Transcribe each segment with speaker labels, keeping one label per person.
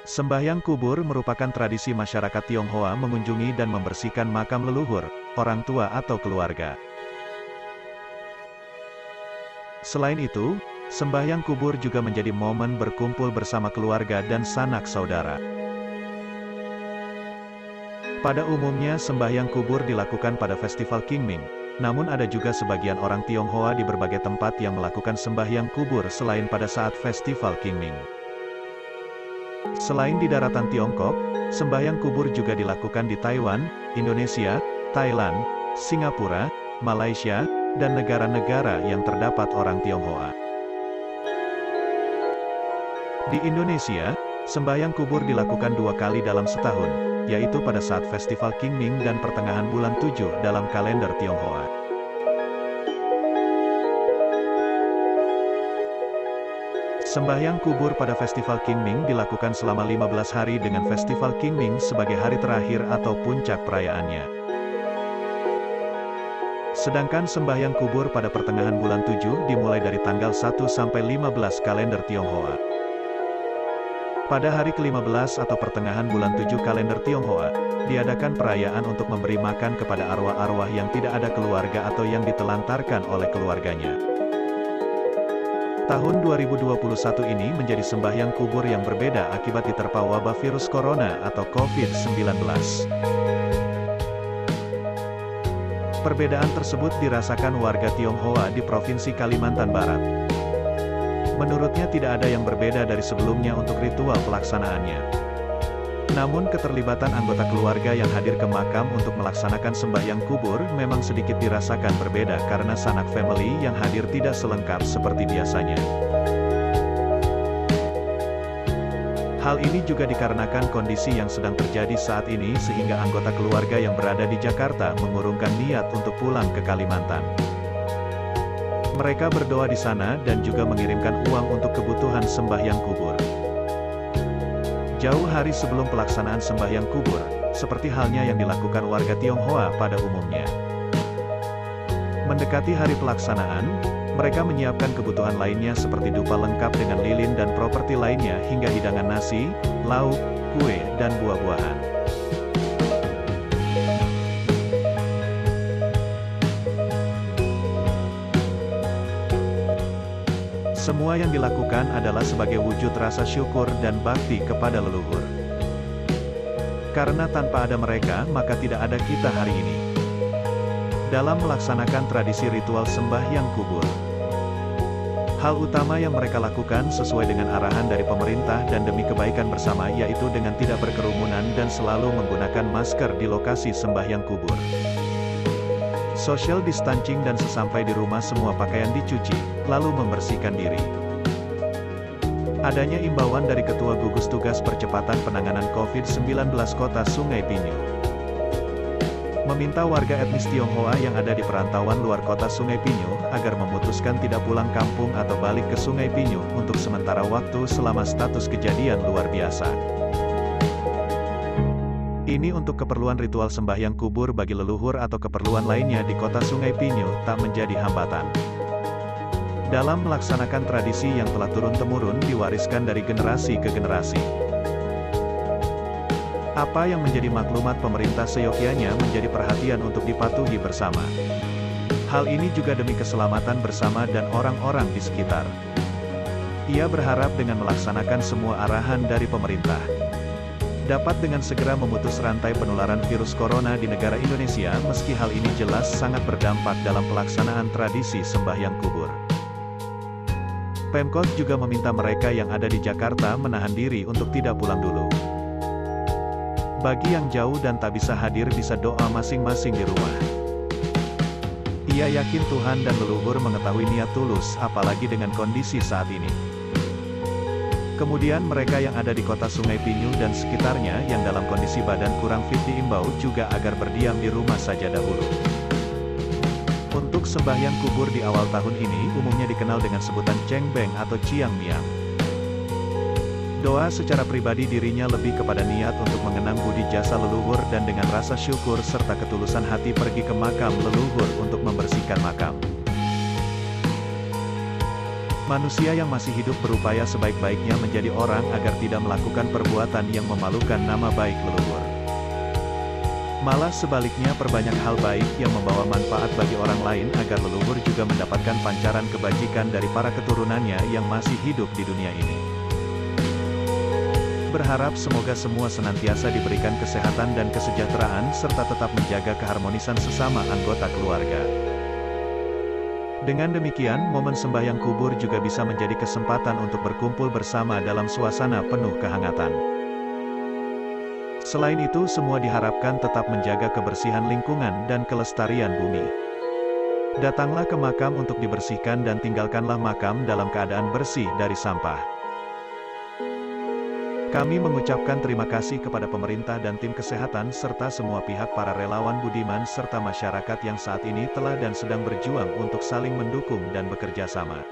Speaker 1: Sembahyang kubur merupakan tradisi masyarakat Tionghoa mengunjungi dan membersihkan makam leluhur, orang tua atau keluarga. Selain itu, sembahyang kubur juga menjadi momen berkumpul bersama keluarga dan sanak saudara. Pada umumnya sembahyang kubur dilakukan pada festival Qingming, namun ada juga sebagian orang Tionghoa di berbagai tempat yang melakukan sembahyang kubur selain pada saat festival Qingming. Selain di daratan Tiongkok, sembahyang kubur juga dilakukan di Taiwan, Indonesia, Thailand, Singapura, Malaysia, dan negara-negara yang terdapat orang Tionghoa. Di Indonesia, sembahyang kubur dilakukan 2 kali dalam setahun, yaitu pada saat festival Qingming dan pertengahan bulan 7 dalam kalender Tionghoa. Sembahyang kubur pada festival Qingming dilakukan selama 15 hari dengan festival Qingming sebagai hari terakhir atau puncak perayaannya. Sedangkan sembahyang kubur pada pertengahan bulan 7 dimulai dari tanggal 1 sampai 15 kalender Tionghoa. Pada hari ke-15 atau pertengahan bulan 7 kalender Tionghoa, diadakan perayaan untuk memberi makan kepada arwah-arwah yang tidak ada keluarga atau yang ditelantarkan oleh keluarganya. Tahun 2021 ini menjadi sembahyang kubur yang berbeda akibat diterpa wabah virus corona atau COVID-19. Perbedaan tersebut dirasakan warga Tionghoa di Provinsi Kalimantan Barat. Menurutnya tidak ada yang berbeda dari sebelumnya untuk ritual pelaksanaannya. Namun keterlibatan anggota keluarga yang hadir ke makam untuk melaksanakan sembahyang kubur memang sedikit dirasakan berbeda karena sanak family yang hadir tidak selengkap seperti biasanya. Hal ini juga dikarenakan kondisi yang sedang terjadi saat ini sehingga anggota keluarga yang berada di Jakarta mengurungkan niat untuk pulang ke Kalimantan. Mereka berdoa di sana dan juga mengirimkan uang untuk kebutuhan sembahyang kubur. Jauh hari sebelum pelaksanaan sembahyang kubur, seperti halnya yang dilakukan warga Tionghoa pada umumnya. Mendekati hari pelaksanaan, mereka menyiapkan kebutuhan lainnya seperti dupa lengkap dengan lilin dan properti lainnya hingga hidangan nasi, lauk, kue, dan buah-buahan. Semua yang dilakukan adalah sebagai wujud rasa syukur dan bakti kepada leluhur. Karena tanpa ada mereka, maka tidak ada kita hari ini. Dalam melaksanakan tradisi ritual sembahyang kubur, hal utama yang mereka lakukan sesuai dengan arahan dari pemerintah dan demi kebaikan bersama yaitu dengan tidak berkerumunan dan selalu menggunakan masker di lokasi sembahyang kubur. Social distancing dan sesampai di rumah semua pakaian dicuci, lalu membersihkan diri. Adanya imbauan dari Ketua Gugus Tugas Percepatan Penanganan COVID-19 Kota Sungai Pinyu, meminta warga etnis Tionghoa yang ada di perantauan luar kota Sungai Pinyu, agar memutuskan tidak pulang kampung atau balik ke Sungai Pinyu, untuk sementara waktu selama status kejadian luar biasa. Ini untuk keperluan ritual sembahyang kubur bagi leluhur atau keperluan lainnya di kota Sungai Pinyu, tak menjadi hambatan. Dalam melaksanakan tradisi yang telah turun-temurun diwariskan dari generasi ke generasi. Apa yang menjadi maklumat pemerintah seyogyanya menjadi perhatian untuk dipatuhi bersama. Hal ini juga demi keselamatan bersama dan orang-orang di sekitar. Ia berharap dengan melaksanakan semua arahan dari pemerintah, dapat dengan segera memutus rantai penularan virus corona di negara Indonesia meski hal ini jelas sangat berdampak dalam pelaksanaan tradisi sembahyang kubur. Pemkot juga meminta mereka yang ada di Jakarta menahan diri untuk tidak pulang dulu. Bagi yang jauh dan tak bisa hadir bisa doa masing-masing di rumah. Ia yakin Tuhan dan leluhur mengetahui niat tulus apalagi dengan kondisi saat ini. Kemudian mereka yang ada di kota Sungai Pinyu dan sekitarnya yang dalam kondisi badan kurang fit diimbau juga agar berdiam di rumah saja dahulu. Untuk sembahyang kubur di awal tahun ini umumnya dikenal dengan sebutan Cengbeng atau Ciang Miang. Doa secara pribadi dirinya lebih kepada niat untuk mengenang budi jasa leluhur dan dengan rasa syukur serta ketulusan hati pergi ke makam leluhur untuk membersihkan makam. Manusia yang masih hidup berupaya sebaik-baiknya menjadi orang agar tidak melakukan perbuatan yang memalukan nama baik leluhur. Malah sebaliknya perbanyak hal baik yang membawa manfaat bagi orang lain agar leluhur juga mendapatkan pancaran kebajikan dari para keturunannya yang masih hidup di dunia ini. Berharap semoga semua senantiasa diberikan kesehatan dan kesejahteraan serta tetap menjaga keharmonisan sesama anggota keluarga. Dengan demikian, momen sembahyang kubur juga bisa menjadi kesempatan untuk berkumpul bersama dalam suasana penuh kehangatan. Selain itu, semua diharapkan tetap menjaga kebersihan lingkungan dan kelestarian bumi. Datanglah ke makam untuk dibersihkan dan tinggalkanlah makam dalam keadaan bersih dari sampah. Kami mengucapkan terima kasih kepada pemerintah dan tim kesehatan serta semua pihak para relawan budiman serta masyarakat yang saat ini telah dan sedang berjuang untuk saling mendukung dan bekerja sama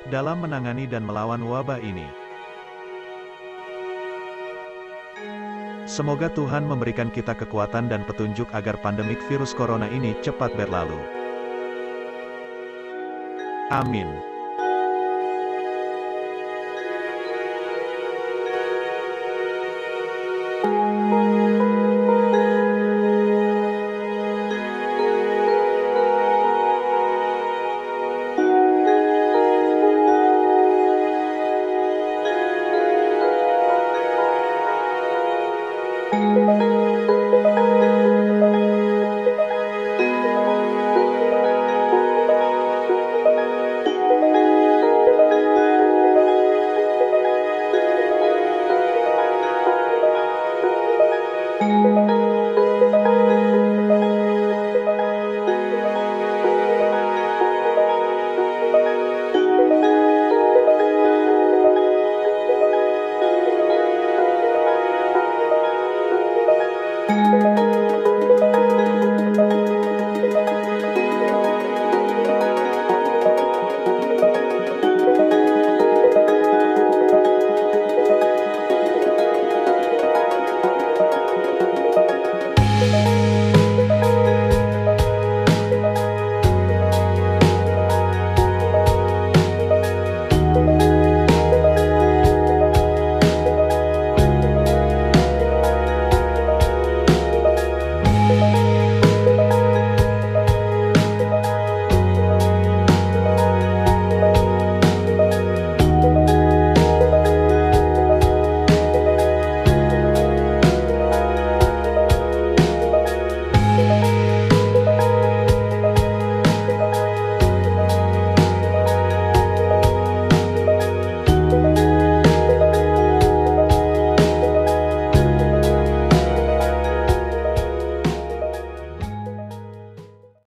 Speaker 1: dalam menangani dan melawan wabah ini. Semoga Tuhan memberikan kita kekuatan dan petunjuk agar pandemik virus corona ini cepat berlalu. Amin.